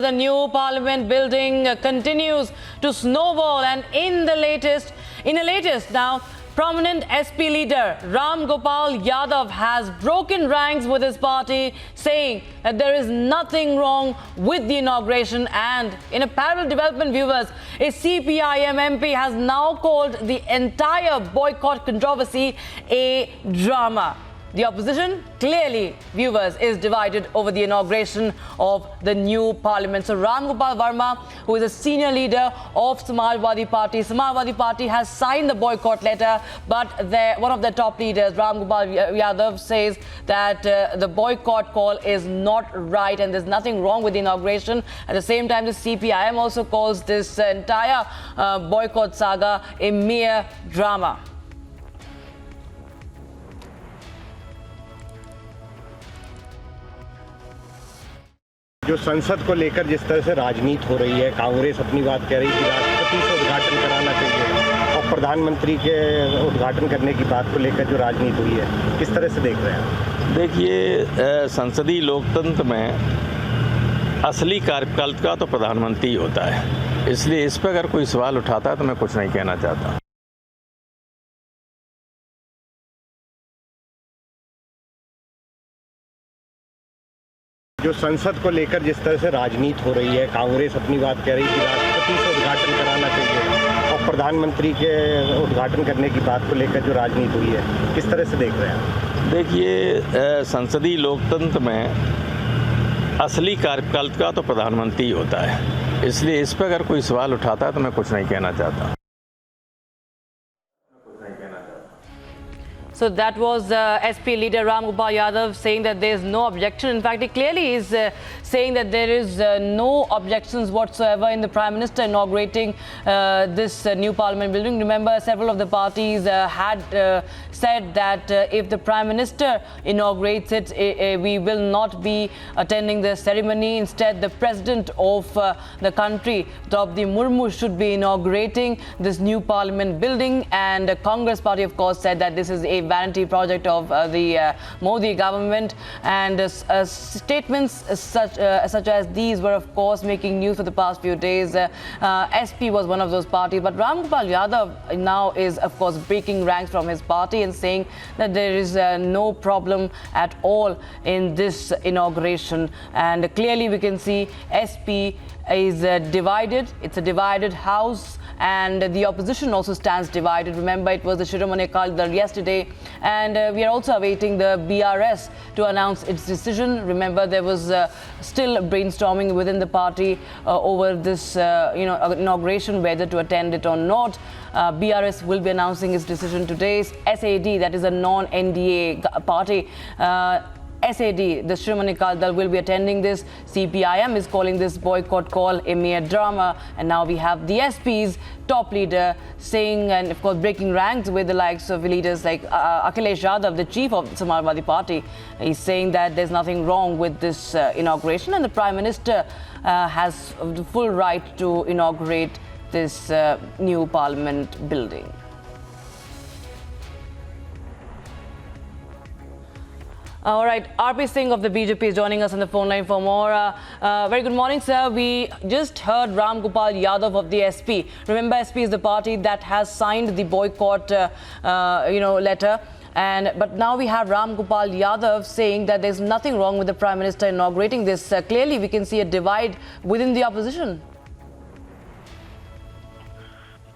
The new parliament building continues to snowball, and in the latest now, prominent SP leader Ram Gopal Yadav has broken ranks with his party, saying that there is nothing wrong with the inauguration. And in a parallel development, viewers, a CPIM MP has now called the entire boycott controversy a drama. The opposition, clearly, viewers, is divided over the inauguration of the new parliament. So Ram Gopal Verma, who is a senior leader of Samajwadi Party, has signed the boycott letter, but one of the top leaders, Ram Gopal Yadav, says that the boycott call is not right and there's nothing wrong with the inauguration. At the same time, the CPIM also calls this entire boycott saga a mere drama. जो संसद को लेकर जिस तरह से राजनीति हो रही है, कांग्रेस अपनी बात कह रही थी, राष्ट्रपति से उद्घाटन कराना चाहिए और प्रधानमंत्री के उद्घाटन करने की बात को लेकर जो राजनीति हुई है, किस तरह से देख रहे हैं? देखिए, संसदीय लोकतंत्र में असली कार्यपालिका तो प्रधानमंत्री होता है, इसलिए इस पर अगर कोई सवाल उठाता है तो मैं कुछ नहीं कहना चाहता। जो संसद को लेकर जिस तरह से राजनीति हो रही है, कांग्रेस अपनी बात कह रही थी, राष्ट्रपति से उद्घाटन कराना चाहिए और प्रधानमंत्री के उद्घाटन करने की बात को लेकर जो राजनीति हुई है, किस तरह से देख रहे हैं? देखिए, संसदीय लोकतंत्र में असली कार्यपालिका तो प्रधानमंत्री होता है, इसलिए इस पर अगर कोई सवाल उठाता है तो मैं कुछ नहीं कहना चाहता। So that was SP leader Ram Gopal Yadav saying that there is no objection. In fact, he clearly is saying that there is no objections whatsoever in the Prime Minister inaugurating this new Parliament building. Remember, several of the parties had said that if the Prime Minister inaugurates it, we will not be attending the ceremony. Instead, the President of the country, Draupadi Murmu, should be inaugurating this new Parliament building. And the Congress party, of course, said that this is a vanity project of the Modi government, and statements such as these were, of course, making news for the past few days. SP was one of those parties, but Ram Gopal Yadav now is, of course, breaking ranks from his party and saying that there is no problem at all in this inauguration. And clearly we can see SP is divided. It's a divided house, and the opposition also stands divided. Remember, it was the Shiromani Akali Dal yesterday, and we are also awaiting the BRS to announce its decision. Remember, there was still brainstorming within the party over this inauguration, whether to attend it or not. BRS will be announcing its decision today. SAD, that is a non-NDA party, SAD, the Shiromani Akali Dal, will be attending this. CPIM is calling this boycott call a mere drama. And now we have the SP's top leader saying, and of course breaking ranks with the likes of leaders like Akhilesh Yadav, the chief of the Samajwadi Party. He's saying that there's nothing wrong with this inauguration, and the Prime Minister has the full right to inaugurate this new Parliament building. All right, RP Singh of the BJP is joining us on the phone line for more. Very good morning, sir. We just heard Ram Gopal Yadav of the SP. Remember, SP is the party that has signed the boycott, letter. But now we have Ram Gopal Yadav saying that there's nothing wrong with the Prime Minister inaugurating this. Clearly, we can see a divide within the opposition.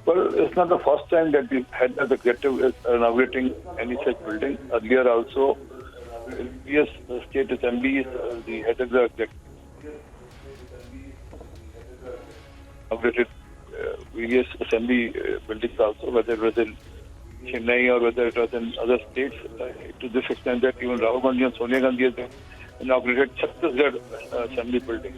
Well, it's not the first time that we've had the objective is inaugurating any such building. Earlier also, various state assemblies, the head of the executive inaugurated various assembly buildings also, whether it was in Chennai or whether it was in other states, to this extent that even Rahul Gandhi and Sonia Gandhi have inaugurated Chhattisgarh assembly building.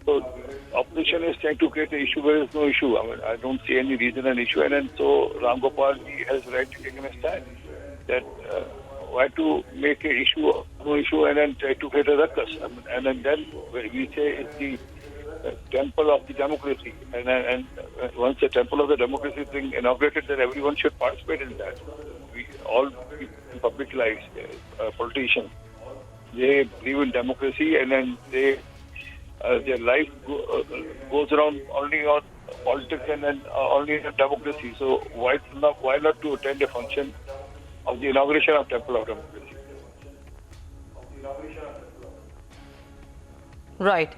So opposition is trying to create an issue where there is no issue. I mean, I don't see any reason an issue, and so Ram Gopal has right to take a stand that why to make an issue of no issue and then try to create a ruckus. I mean, and then we say it's the temple of the democracy, and once the temple of the democracy is being inaugurated, then everyone should participate in that. We all in public lives, politicians, they believe in democracy, and then they their life goes around only on politics and only in democracy. So why not to attend a function of the inauguration of Temple of Democracy? Right.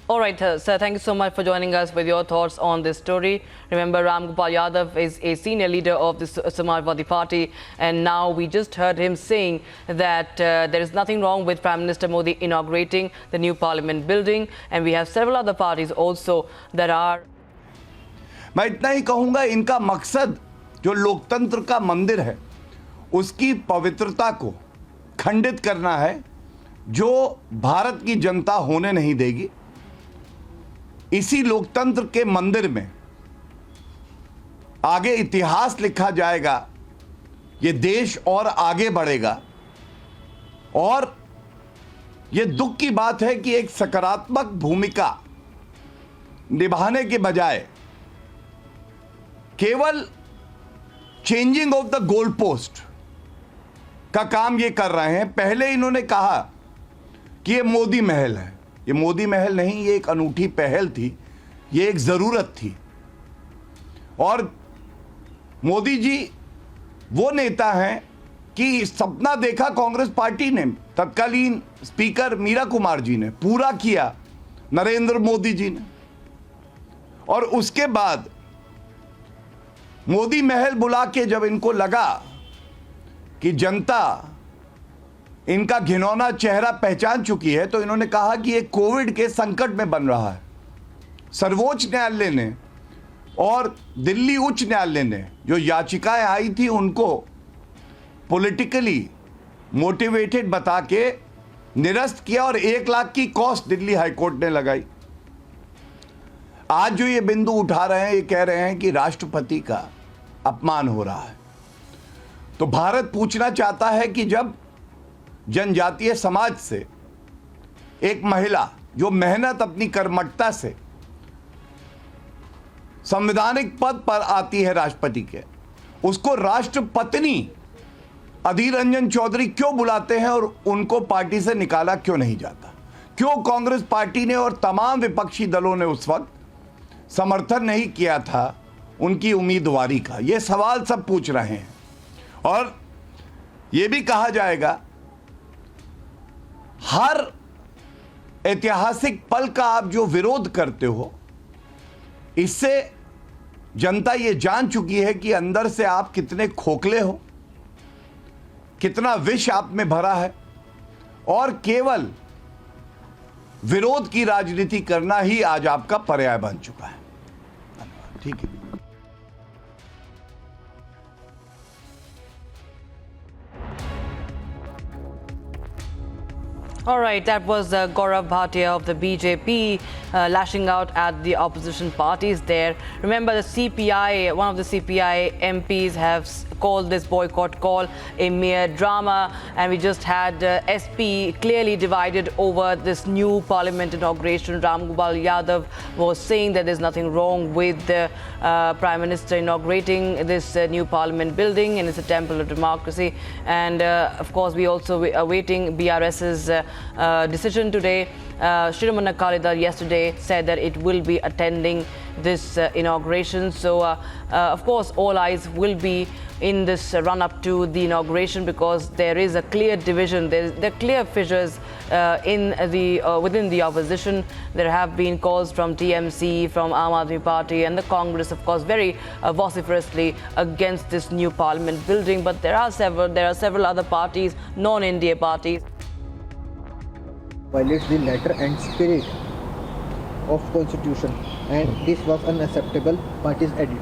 All right, sir, thank you so much for joining us with your thoughts on this story. Remember, Ram Gopal Yadav is a senior leader of the Samajwadi Party, and now we just heard him saying that there is nothing wrong with Prime Minister Modi inaugurating the new parliament building, and we have several other parties also that are. मैं इतना ही कहूँगा, इनका मकसद जो लोकतंत्र का मंदिर है उसकी पवित्रता को खंडित करना है, जो भारत की जनता होने नहीं देगी। इसी लोकतंत्र के मंदिर में आगे इतिहास लिखा जाएगा, ये देश और आगे बढ़ेगा। और ये दुख की बात है कि एक सकारात्मक भूमिका निभाने के बजाय केवल changing of the goal post का काम ये कर रहे हैं। पहले इन्होंने कहा कि ये मोदी महल है। ये मोदी महल नहीं, ये एक अनूठी पहल थी, ये एक ज़रूरत थी। और मोदी जी वो नेता हैं कि सपना देखा कांग्रेस पार्टी ने, तत्कालीन स्पीकर मीरा कुमार जी ने, पूरा किया नरेंद्र मोदी जी ने। और उसके बाद मोदी महल बुला के जब इनको लगा कि जनता इनका घिनौना चेहरा पहचान चुकी है, तो इन्होंने कहा कि ये कोविड के संकट में बन रहा है। सर्वोच्च न्यायालय ने और दिल्ली उच्च न्यायालय ने जो याचिकाएं आई थी उनको पॉलिटिकली मोटिवेटेड बता के निरस्त किया और 1 लाख की कॉस्ट दिल्ली हाईकोर्ट ने लगाई। आज जो ये बिंदु उठा रहे हैं, ये कह रहे हैं कि राष्ट्रपति का अपमान हो रहा है। तो भारत पूछना चाहता है कि जब जनजातीय समाज से एक महिला जो मेहनत अपनी कर्मठता से संवैधानिक पद पर आती है राष्ट्रपति के, उसको राष्ट्रपत्नी अधीर रंजन चौधरी क्यों बुलाते हैं और उनको पार्टी से निकाला क्यों नहीं जाता? क्यों कांग्रेस पार्टी ने और तमाम विपक्षी दलों ने उस वक्त समर्थन नहीं किया था उनकी उम्मीदवारी का? ये सवाल सब पूछ रहे हैं। और ये भी कहा जाएगा, हर ऐतिहासिक पल का आप जो विरोध करते हो, इससे जनता ये जान चुकी है कि अंदर से आप कितने खोखले हो, कितना विष आप में भरा है, और केवल विरोध की राजनीति करना ही आज आपका पर्याय बन चुका है। ठीक है। All right, that was Gaurav Bhatia of the BJP lashing out at the opposition parties there. Remember, the CPI, one of the CPI MPs have called this boycott call a mere drama, and we just had SP clearly divided over this new parliament inauguration. Ram Gopal Yadav was saying that there's nothing wrong with the Prime Minister inaugurating this new parliament building, and it's a temple of democracy. And of course, we also are waiting BRS's decision today. Shiromani Akali Dal yesterday said that it will be attending this inauguration. So, of course, all eyes will be in this run-up to the inauguration, because there is a clear division. There are clear fissures in the within the opposition. There have been calls from TMC, from Aam Aadmi Party, and the Congress, of course, very vociferously against this new parliament building. But there are several other parties, non-NDA parties. Violates the letter and spirit of Constitution, and this was unacceptable. Party's edit.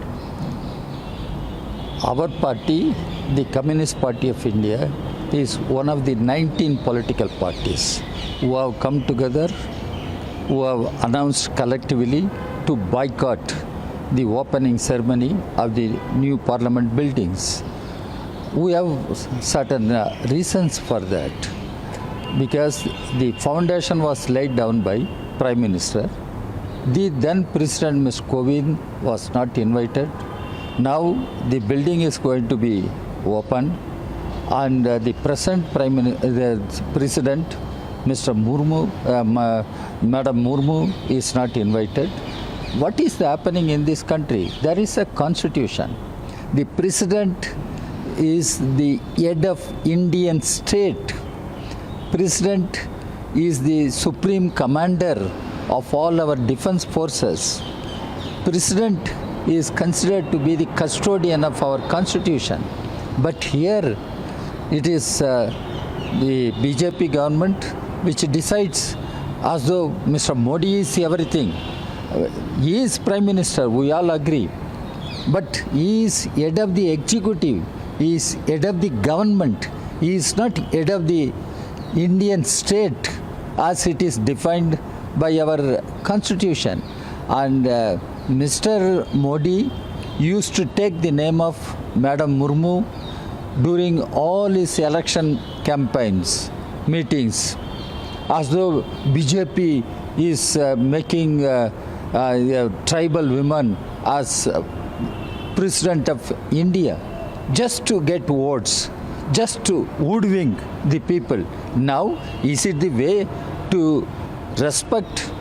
Our party, the Communist Party of India, is one of the 19 political parties who have come together, who have announced collectively to boycott the opening ceremony of the new parliament buildings. We have certain reasons for that, because the foundation was laid down by Prime Minister. The then President Mr. Kovind was not invited. Now the building is going to be open, and the present President Mr. Murmu, Madam Murmu is not invited. What is happening in this country? There is a constitution. The president is the head of Indian state. President is the supreme commander of all our defense forces. President is considered to be the custodian of our constitution. But here it is the BJP government which decides as though Mr. Modi is everything. He is Prime Minister, we all agree. But he is head of the executive, he is head of the government, he is not head of the Indian state as it is defined by our constitution. And Mr. Modi used to take the name of Madam Murmu during all his election campaigns, meetings, as though BJP is making tribal women as President of India just to get votes, just to hoodwink the people. Now, is it the way to respect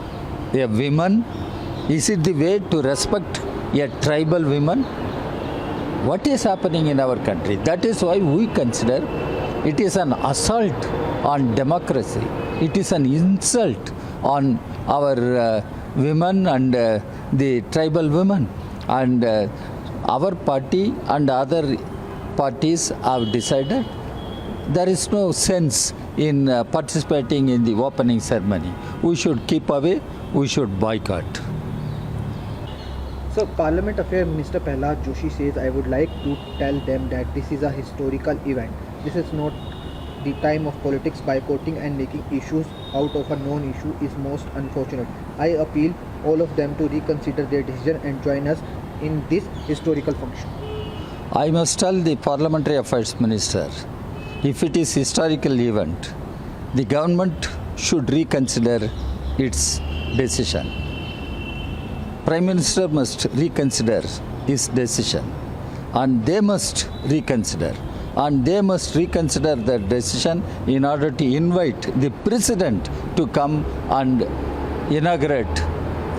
a woman? Is it the way to respect a tribal woman? What is happening in our country? That is why we consider it is an assault on democracy. It is an insult on our women and the tribal women. And our party and other parties have decided there is no sense in participating in the opening ceremony. We should keep away, we should boycott. So, Parliament Affair Minister Prahlad Joshi says, I would like to tell them that this is a historical event. This is not the time of politics. Boycotting and making issues out of a non-issue is most unfortunate. I appeal all of them to reconsider their decision and join us in this historical function. I must tell the Parliamentary Affairs Minister, if it is historical event, the government should reconsider its decision. Prime Minister must reconsider his decision, and they must reconsider. And they must reconsider their decision in order to invite the President to come and inaugurate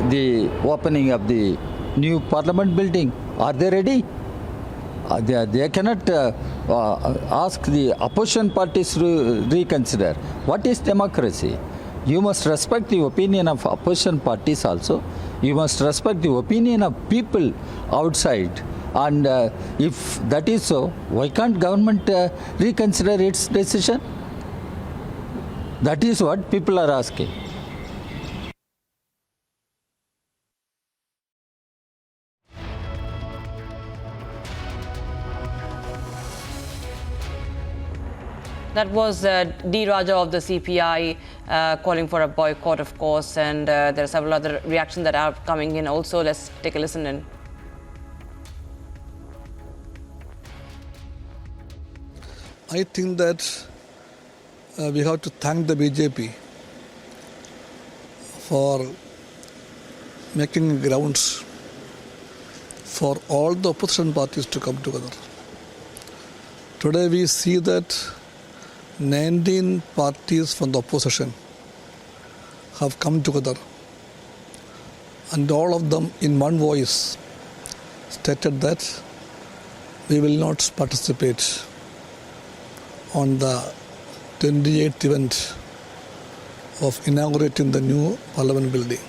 the opening of the new Parliament building. Are they ready? They cannot ask the opposition parties to reconsider. What is democracy? You must respect the opinion of opposition parties also. You must respect the opinion of people outside. And if that is so, why can't government reconsider its decision? That is what people are asking. That was D. Raja of the CPI calling for a boycott, of course, and there are several other reactions that are coming in also. Let's take a listen in. I think that we have to thank the BJP for making grounds for all the opposition parties to come together. Today we see that 19 parties from the opposition have come together, and all of them in one voice stated that we will not participate on the 28th event of inaugurating the new Parliament building.